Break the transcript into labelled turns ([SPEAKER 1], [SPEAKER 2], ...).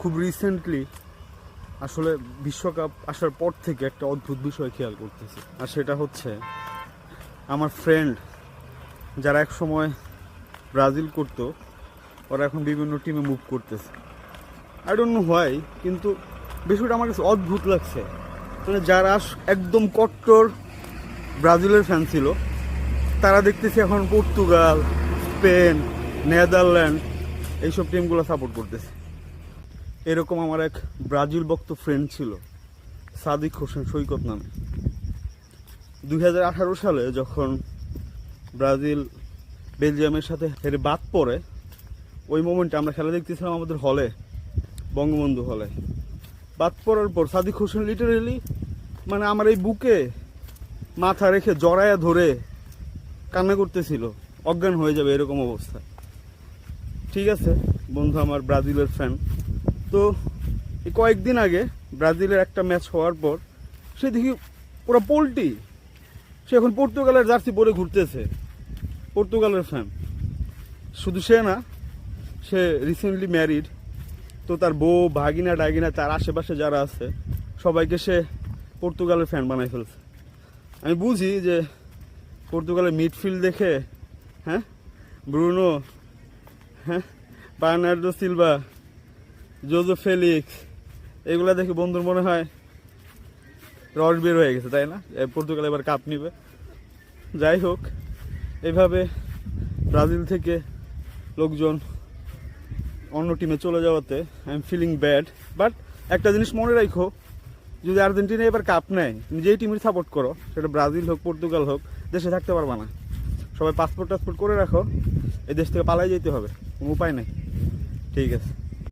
[SPEAKER 1] খুব রিসেন্টলি আসলে বিশ্বকাপ আসার পর থেকে একটা অদ্ভুত বিষয় খেয়াল করতেছি, আর সেটা হচ্ছে আমার ফ্রেন্ড যারা এক সময় ব্রাজিল করতো ওরা এখন বিভিন্ন টিমে মুভ করতেছে। আই ডোন্ট নো হোয়াই, কিন্তু বিষয়টা আমার কাছে অদ্ভুত লাগছে। মানে যারা একদম কট্টর ব্রাজিলের ফ্যান ছিল তারা দেখতেছি এখন পর্তুগাল, স্পেন, নেদারল্যান্ড এইসব টিমগুলো সাপোর্ট করতেছে। এরকম আমার এক ব্রাজিল ভক্ত ফ্রেন্ড ছিল, সাদিক হোসেন সৈকত নামে। 2018 সালে যখন ব্রাজিল বেলজিয়ামের সাথে হেরে বাদ পড়ে, ওই মোমেন্টে আমরা খেলা দেখতেছিলাম আমাদের হলে, বঙ্গবন্ধু হলে। বাদ পড়ার পর সাদিক হোসেন লিটারেলি মানে আমার এই বুকে মাথা রেখে জড়ায়া ধরে কান্না করতেছিল, অজ্ঞান হয়ে যাবে এরকম অবস্থা। ঠিক আছে, বন্ধু আমার ব্রাজিলের ফ্যান, তো এই কয়েকদিন আগে ব্রাজিলের একটা ম্যাচ হওয়ার পর সে দেখি পুরো পোল্টি, সে এখন পর্তুগালের জার্সি পরে ঘুরতেছে, পর্তুগালের ফ্যান। শুধু সে না, সে রিসেন্টলি ম্যারিড, তো তার বউ, ভাগিনা ডাগিনা, তার আশেপাশে যারা আছে সবাইকে সে পর্তুগালের ফ্যান বানাই ফেলছে। আমি বুঝি যে পর্তুগালের মিডফিল্ড দেখে, হ্যাঁ, ব্রুনো, হ্যাঁ, বার্নার্ডো সিলভা, জোজো ফেলিক্স, এগুলা দেখে বন্ধুর মনে হয় রস বের হয়ে গেছে, তাই না? পর্তুগাল এবার কাপ নিবে। যাই হোক, এইভাবে ব্রাজিল থেকে লোকজন অন্য টিমে চলে যাওয়াতে I am feeling bad. But একটা জিনিস মনে রাখো, যদি আর্জেন্টিনা এবার কাপ নেয়, তুমি যেই টিমের সাপোর্ট করো, সেটা ব্রাজিল হোক, পর্তুগাল হোক, দেশে থাকতে পারবা না। সবাই পাসপোর্ট টাসপোর্ট করে রাখো, এই দেশ থেকে পালাই যেতে হবে, কোনো উপায় নেই। ঠিক আছে।